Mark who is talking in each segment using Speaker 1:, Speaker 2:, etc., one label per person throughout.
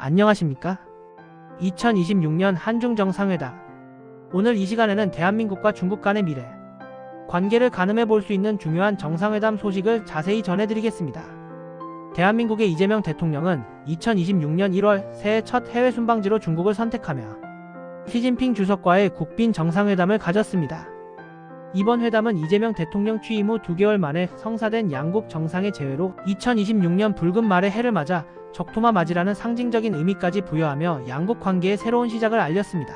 Speaker 1: 안녕하십니까? 2026년 한중 정상회담. 오늘 이 시간에는 대한민국과 중국 간의 미래 관계를 가늠해 볼 수 있는 중요한 정상회담 소식을 자세히 전해드리겠습니다. 대한민국의 이재명 대통령은 2026년 1월 새해 첫 해외 순방지로 중국을 선택하며 시진핑 주석과의 국빈 정상회담을 가졌습니다. 이번 회담은 이재명 대통령 취임 후 2개월 만에 성사된 양국 정상의 재회로 2026년 붉은 말의 해를 맞아 적토마 맞이라는 상징적인 의미까지 부여하며 양국 관계의 새로운 시작을 알렸습니다.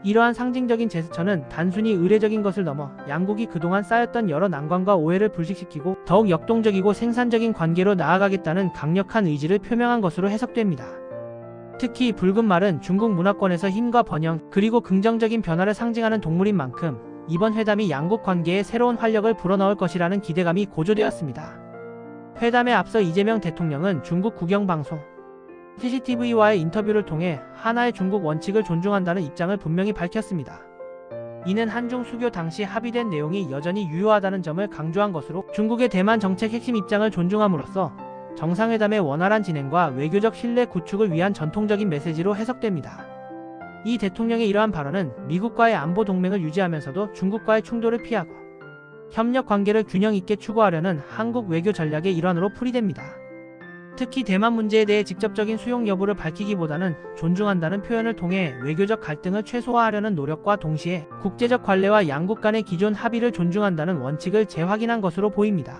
Speaker 1: 이러한 상징적인 제스처는 단순히 의례적인 것을 넘어 양국이 그동안 쌓였던 여러 난관과 오해를 불식시키고 더욱 역동적이고 생산적인 관계로 나아가겠다는 강력한 의지를 표명한 것으로 해석됩니다. 특히 붉은 말은 중국 문화권에서 힘과 번영 그리고 긍정적인 변화를 상징하는 동물인 만큼 이번 회담이 양국 관계에 새로운 활력을 불어넣을 것이라는 기대감이 고조되었습니다. 회담에 앞서 이재명 대통령은 중국 국영방송 CCTV와의 인터뷰를 통해 하나의 중국 원칙을 존중한다는 입장을 분명히 밝혔습니다. 이는 한중 수교 당시 합의된 내용이 여전히 유효하다는 점을 강조한 것으로 중국의 대만 정책 핵심 입장을 존중함으로써 정상회담의 원활한 진행과 외교적 신뢰 구축을 위한 전통적인 메시지로 해석됩니다. 이 대통령의 이러한 발언은 미국과의 안보 동맹을 유지하면서도 중국과의 충돌을 피하고 협력 관계를 균형 있게 추구하려는 한국 외교 전략의 일환으로 풀이됩니다. 특히 대만 문제에 대해 직접적인 수용 여부를 밝히기보다는 존중한다는 표현을 통해 외교적 갈등을 최소화하려는 노력과 동시에 국제적 관례와 양국 간의 기존 합의를 존중한다는 원칙을 재확인한 것으로 보입니다.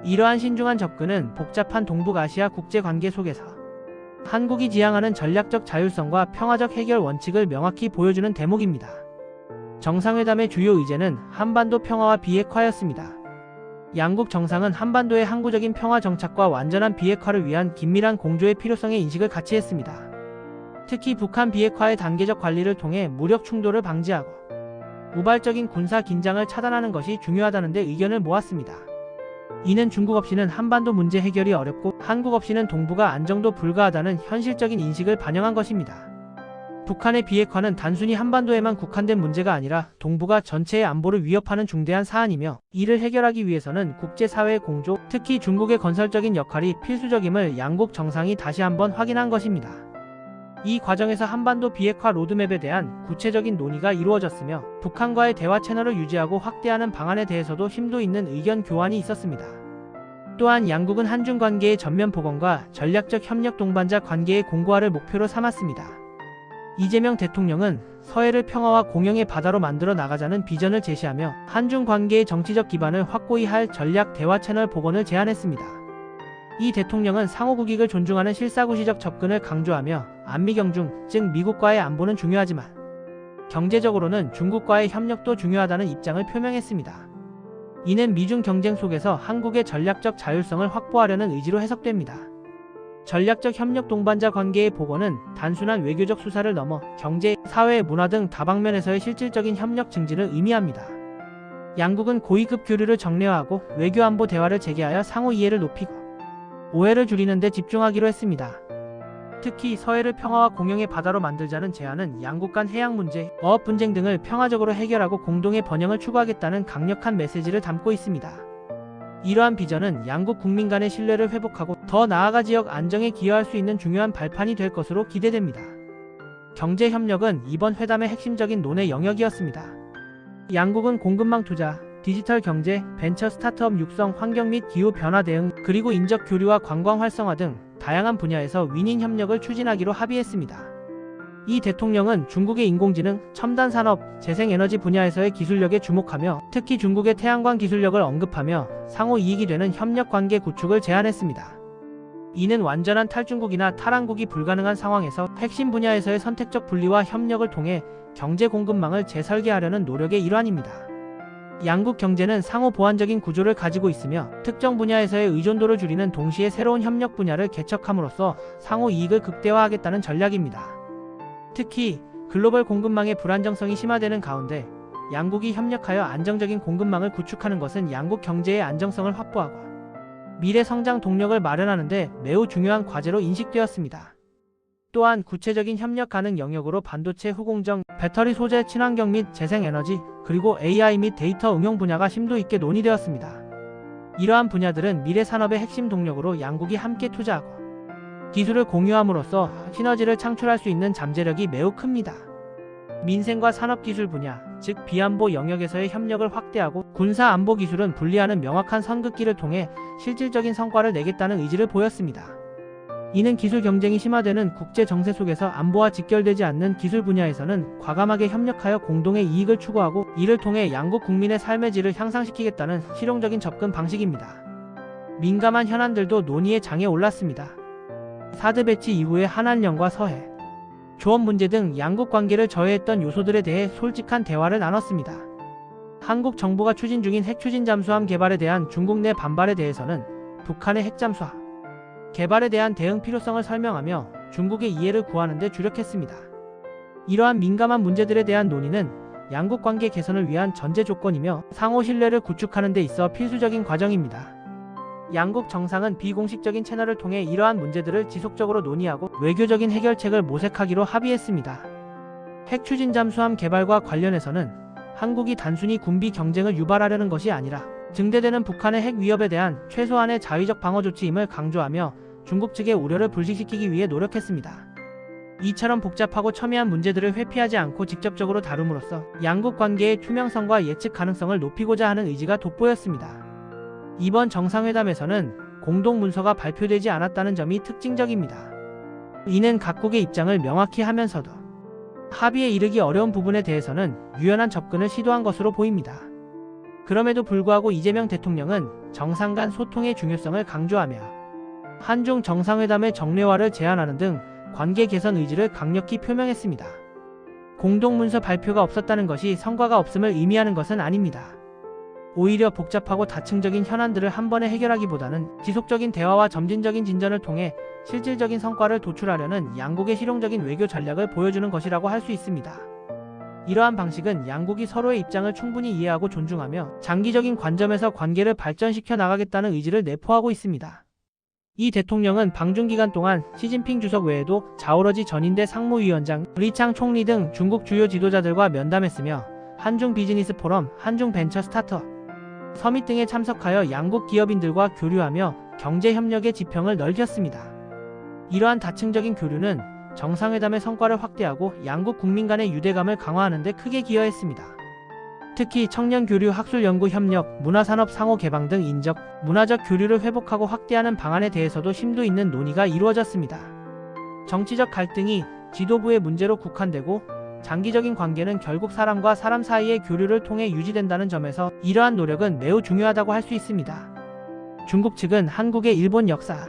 Speaker 1: 이러한 신중한 접근은 복잡한 동북아시아 국제관계 속에서 한국이 지향하는 전략적 자율성과 평화적 해결 원칙을 명확히 보여주는 대목입니다. 정상회담의 주요 의제는 한반도 평화와 비핵화였습니다. 양국 정상은 한반도의 항구적인 평화 정착과 완전한 비핵화를 위한 긴밀한 공조의 필요성의 인식을 같이 했습니다. 특히 북한 비핵화의 단계적 관리를 통해 무력 충돌을 방지하고 우발적인 군사 긴장을 차단하는 것이 중요하다는 데 의견을 모았습니다. 이는 중국 없이는 한반도 문제 해결이 어렵고 한국 없이는 동북아 안정도 불가하다는 현실적인 인식을 반영한 것입니다. 북한의 비핵화는 단순히 한반도에만 국한된 문제가 아니라 동북아 전체의 안보를 위협하는 중대한 사안이며 이를 해결하기 위해서는 국제사회의 공조, 특히 중국의 건설적인 역할이 필수적임을 양국 정상이 다시 한번 확인한 것입니다. 이 과정에서 한반도 비핵화 로드맵에 대한 구체적인 논의가 이루어졌으며 북한과의 대화 채널을 유지하고 확대하는 방안에 대해서도 심도 있는 의견 교환이 있었습니다. 또한 양국은 한중 관계의 전면 복원과 전략적 협력 동반자 관계의 공고화를 목표로 삼았습니다. 이재명 대통령은 서해를 평화와 공영의 바다로 만들어 나가자는 비전을 제시하며 한중 관계의 정치적 기반을 확고히 할 전략 대화 채널 복원을 제안했습니다. 이 대통령은 상호 국익을 존중하는 실사구시적 접근을 강조하며 안미경중, 즉 미국과의 안보는 중요하지만 경제적으로는 중국과의 협력도 중요하다는 입장을 표명했습니다. 이는 미중 경쟁 속에서 한국의 전략적 자율성을 확보하려는 의지로 해석됩니다. 전략적 협력 동반자 관계의 복원은 단순한 외교적 수사를 넘어 경제, 사회, 문화 등 다방면에서의 실질적인 협력 증진을 의미합니다. 양국은 고위급 교류를 정례화하고 외교안보 대화를 재개하여 상호 이해를 높이고 오해를 줄이는 데 집중하기로 했습니다. 특히 서해를 평화와 공영의 바다로 만들자는 제안은 양국 간 해양 문제, 어업 분쟁 등을 평화적으로 해결하고 공동의 번영을 추구하겠다는 강력한 메시지를 담고 있습니다. 이러한 비전은 양국 국민 간의 신뢰를 회복하고 더 나아가 지역 안정에 기여할 수 있는 중요한 발판이 될 것으로 기대됩니다. 경제협력은 이번 회담의 핵심적인 논의 영역이었습니다. 양국은 공급망 투자, 디지털 경제, 벤처 스타트업 육성, 환경 및 기후 변화 대응, 그리고 인적 교류와 관광 활성화 등 다양한 분야에서 윈윈 협력을 추진하기로 합의했습니다. 이 대통령은 중국의 인공지능, 첨단 산업, 재생에너지 분야에서의 기술력에 주목하며 특히 중국의 태양광 기술력을 언급하며 상호 이익이 되는 협력 관계 구축을 제안했습니다. 이는 완전한 탈중국이나 탈한국이 불가능한 상황에서 핵심 분야에서의 선택적 분리와 협력을 통해 경제 공급망을 재설계하려는 노력의 일환입니다. 양국 경제는 상호 보완적인 구조를 가지고 있으며 특정 분야에서의 의존도를 줄이는 동시에 새로운 협력 분야를 개척함으로써 상호 이익을 극대화하겠다는 전략입니다. 특히 글로벌 공급망의 불안정성이 심화되는 가운데 양국이 협력하여 안정적인 공급망을 구축하는 것은 양국 경제의 안정성을 확보하고 미래 성장 동력을 마련하는 데 매우 중요한 과제로 인식되었습니다. 또한 구체적인 협력 가능 영역으로 반도체 후공정, 배터리 소재 친환경 및 재생에너지, 그리고 AI 및 데이터 응용 분야가 심도 있게 논의되었습니다. 이러한 분야들은 미래 산업의 핵심 동력으로 양국이 함께 투자하고 기술을 공유함으로써 시너지를 창출할 수 있는 잠재력이 매우 큽니다. 민생과 산업기술 분야, 즉 비안보 영역에서의 협력을 확대하고 군사안보 기술은 분리하는 명확한 선긋기를 통해 실질적인 성과를 내겠다는 의지를 보였습니다. 이는 기술 경쟁이 심화되는 국제 정세 속에서 안보와 직결되지 않는 기술 분야에서는 과감하게 협력하여 공동의 이익을 추구하고 이를 통해 양국 국민의 삶의 질을 향상시키겠다는 실용적인 접근 방식입니다. 민감한 현안들도 논의의 장에 올랐습니다. 사드 배치 이후의 한한령과 서해, 조업 문제 등 양국 관계를 저해했던 요소들에 대해 솔직한 대화를 나눴습니다. 한국 정부가 추진 중인 핵추진 잠수함 개발에 대한 중국 내 반발에 대해서는 북한의 핵잠수함 개발에 대한 대응 필요성을 설명하며 중국의 이해를 구하는 데 주력했습니다. 이러한 민감한 문제들에 대한 논의는 양국 관계 개선을 위한 전제 조건이며 상호 신뢰를 구축하는 데 있어 필수적인 과정입니다. 양국 정상은 비공식적인 채널을 통해 이러한 문제들을 지속적으로 논의하고 외교적인 해결책을 모색하기로 합의했습니다. 핵추진 잠수함 개발과 관련해서는 한국이 단순히 군비 경쟁을 유발하려는 것이 아니라 증대되는 북한의 핵 위협에 대한 최소한의 자위적 방어 조치임을 강조하며 중국 측의 우려를 불식시키기 위해 노력했습니다. 이처럼 복잡하고 첨예한 문제들을 회피하지 않고 직접적으로 다룸으로써 양국 관계의 투명성과 예측 가능성을 높이고자 하는 의지가 돋보였습니다. 이번 정상회담에서는 공동문서가 발표되지 않았다는 점이 특징적입니다. 이는 각국의 입장을 명확히 하면서도 합의에 이르기 어려운 부분에 대해서는 유연한 접근을 시도한 것으로 보입니다. 그럼에도 불구하고 이재명 대통령은 정상 간 소통의 중요성을 강조하며 한중 정상회담의 정례화를 제안하는 등 관계 개선 의지를 강력히 표명했습니다. 공동문서 발표가 없었다는 것이 성과가 없음을 의미하는 것은 아닙니다. 오히려 복잡하고 다층적인 현안들을 한 번에 해결하기보다는 지속적인 대화와 점진적인 진전을 통해 실질적인 성과를 도출하려는 양국의 실용적인 외교 전략을 보여주는 것이라고 할 수 있습니다. 이러한 방식은 양국이 서로의 입장을 충분히 이해하고 존중하며 장기적인 관점에서 관계를 발전시켜 나가겠다는 의지를 내포하고 있습니다. 이 대통령은 방중 기간 동안 시진핑 주석 외에도 자오러지 전인대 상무위원장, 리창 총리 등 중국 주요 지도자들과 면담했으며 한중 비즈니스 포럼, 한중 벤처 스타트업 서밋 등에 참석하여 양국 기업인들과 교류하며 경제협력의 지평을 넓혔습니다. 이러한 다층적인 교류는 정상회담의 성과를 확대하고 양국 국민 간의 유대감을 강화하는 데 크게 기여했습니다. 특히 청년 교류, 학술 연구 협력, 문화산업 상호 개방 등 인적, 문화적 교류를 회복하고 확대하는 방안에 대해서도 심도 있는 논의가 이루어졌습니다. 정치적 갈등이 지도부의 문제로 국한되고 장기적인 관계는 결국 사람과 사람 사이의 교류를 통해 유지된다는 점에서 이러한 노력은 매우 중요하다고 할 수 있습니다. 중국 측은 한국의 일본 역사,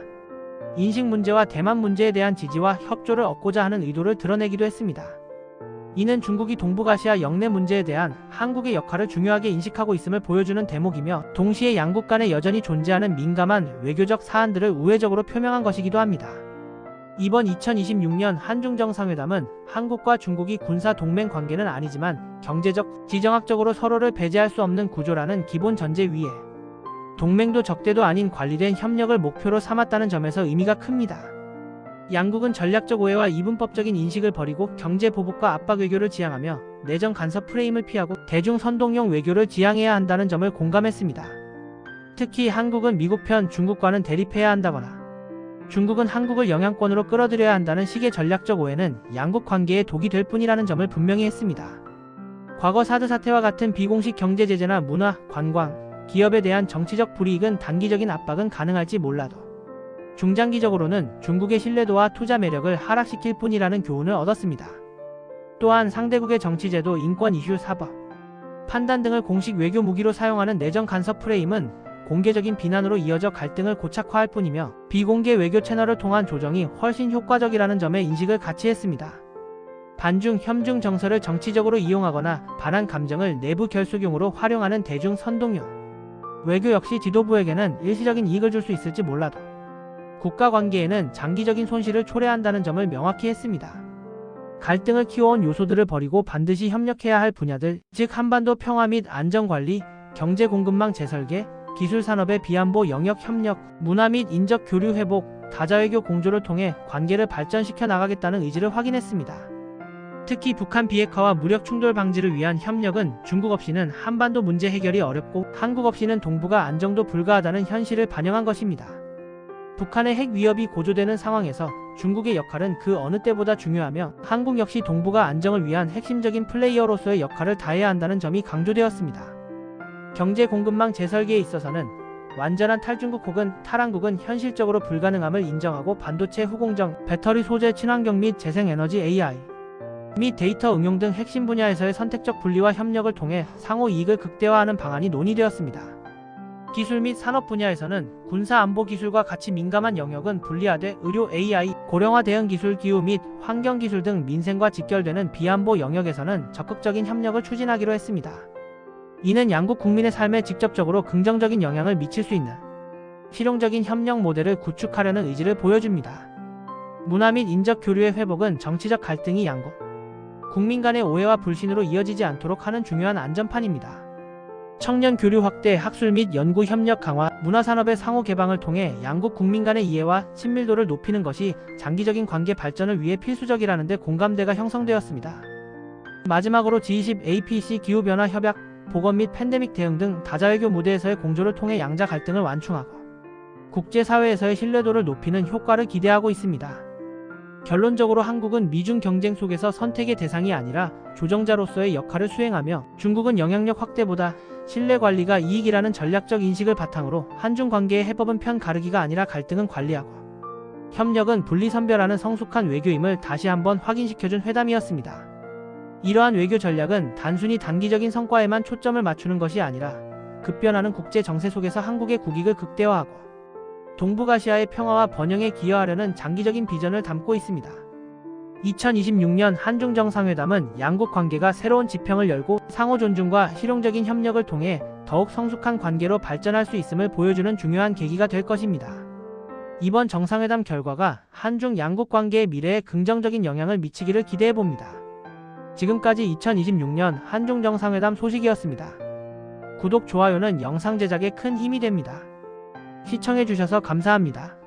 Speaker 1: 인식 문제와 대만 문제에 대한 지지와 협조를 얻고자 하는 의도를 드러내기도 했습니다. 이는 중국이 동북아시아 영내 문제에 대한 한국의 역할을 중요하게 인식하고 있음을 보여주는 대목이며 동시에 양국 간에 여전히 존재하는 민감한 외교적 사안들을 우회적으로 표명한 것이기도 합니다. 이번 2026년 한중 정상회담은 한국과 중국이 군사 동맹 관계는 아니지만 경제적, 지정학적으로 서로를 배제할 수 없는 구조라는 기본 전제 위에 동맹도 적대도 아닌 관리된 협력을 목표로 삼았다는 점에서 의미가 큽니다. 양국은 전략적 오해와 이분법적인 인식을 버리고 경제 보복과 압박 외교를 지향하며 내정 간섭 프레임을 피하고 대중 선동용 외교를 지향해야 한다는 점을 공감했습니다. 특히 한국은 미국 편 중국과는 대립해야 한다거나 중국은 한국을 영향권으로 끌어들여야 한다는 식의 전략적 오해는 양국 관계에 독이 될 뿐이라는 점을 분명히 했습니다. 과거 사드 사태와 같은 비공식 경제 제재나 문화, 관광, 기업에 대한 정치적 불이익은 단기적인 압박은 가능할지 몰라도 중장기적으로는 중국의 신뢰도와 투자 매력을 하락시킬 뿐이라는 교훈을 얻었습니다. 또한 상대국의 정치제도, 인권 이슈, 사법, 판단 등을 공식 외교 무기로 사용하는 내정 간섭 프레임은 공개적인 비난으로 이어져 갈등을 고착화할 뿐이며 비공개 외교 채널을 통한 조정이 훨씬 효과적이라는 점에 인식을 같이 했습니다. 반중, 협중 정서를 정치적으로 이용하거나 반한 감정을 내부 결속용으로 활용하는 대중 선동용 외교 역시 지도부에게는 일시적인 이익을 줄 수 있을지 몰라도 국가 관계에는 장기적인 손실을 초래한다는 점을 명확히 했습니다. 갈등을 키워온 요소들을 버리고 반드시 협력해야 할 분야들, 즉 한반도 평화 및 안전관리, 경제 공급망 재설계, 기술산업의 비안보 영역 협력, 문화 및 인적 교류 회복, 다자외교 공조를 통해 관계를 발전시켜 나가겠다는 의지를 확인했습니다. 특히 북한 비핵화와 무력 충돌 방지를 위한 협력은 중국 없이는 한반도 문제 해결이 어렵고 한국 없이는 동북아 안정도 불가하다는 현실을 반영한 것입니다. 북한의 핵 위협이 고조되는 상황에서 중국의 역할은 그 어느 때보다 중요하며 한국 역시 동북아 안정을 위한 핵심적인 플레이어로서의 역할을 다해야 한다는 점이 강조되었습니다. 경제 공급망 재설계에 있어서는 완전한 탈중국 혹은 탈한국은 현실적으로 불가능함을 인정하고 반도체 후공정, 배터리 소재 친환경 및 재생에너지 AI 및 데이터 응용 등 핵심 분야에서의 선택적 분리와 협력을 통해 상호 이익을 극대화하는 방안이 논의되었습니다. 기술 및 산업 분야에서는 군사 안보 기술과 같이 민감한 영역은 분리하되 의료 AI, 고령화 대응 기술, 기후 및 환경 기술 등 민생과 직결되는 비안보 영역에서는 적극적인 협력을 추진하기로 했습니다. 이는 양국 국민의 삶에 직접적으로 긍정적인 영향을 미칠 수 있는 실용적인 협력 모델을 구축하려는 의지를 보여줍니다. 문화 및 인적 교류의 회복은 정치적 갈등이 양국 국민 간의 오해와 불신으로 이어지지 않도록 하는 중요한 안전판입니다. 청년 교류 확대, 학술 및 연구 협력 강화, 문화산업의 상호 개방을 통해 양국 국민 간의 이해와 친밀도를 높이는 것이 장기적인 관계 발전을 위해 필수적이라는 데 공감대가 형성되었습니다. 마지막으로 G20 APC 기후변화 협약, 보건 및 팬데믹 대응 등 다자외교 무대에서의 공조를 통해 양자 갈등을 완충하고 국제사회에서의 신뢰도를 높이는 효과를 기대하고 있습니다. 결론적으로 한국은 미중 경쟁 속에서 선택의 대상이 아니라 조정자로서의 역할을 수행하며 중국은 영향력 확대보다 신뢰 관리가 이익이라는 전략적 인식을 바탕으로 한중 관계의 해법은 편 가르기가 아니라 갈등은 관리하고 협력은 분리선별하는 성숙한 외교임을 다시 한번 확인시켜준 회담이었습니다. 이러한 외교 전략은 단순히 단기적인 성과에만 초점을 맞추는 것이 아니라 급변하는 국제 정세 속에서 한국의 국익을 극대화하고 동북아시아의 평화와 번영에 기여하려는 장기적인 비전을 담고 있습니다. 2026년 한중 정상회담은 양국 관계가 새로운 지평을 열고 상호 존중과 실용적인 협력을 통해 더욱 성숙한 관계로 발전할 수 있음을 보여주는 중요한 계기가 될 것입니다. 이번 정상회담 결과가 한중 양국 관계의 미래에 긍정적인 영향을 미치기를 기대해봅니다. 지금까지 2026년 한중 정상회담 소식이었습니다. 구독, 좋아요는 영상 제작에 큰 힘이 됩니다. 시청해주셔서 감사합니다.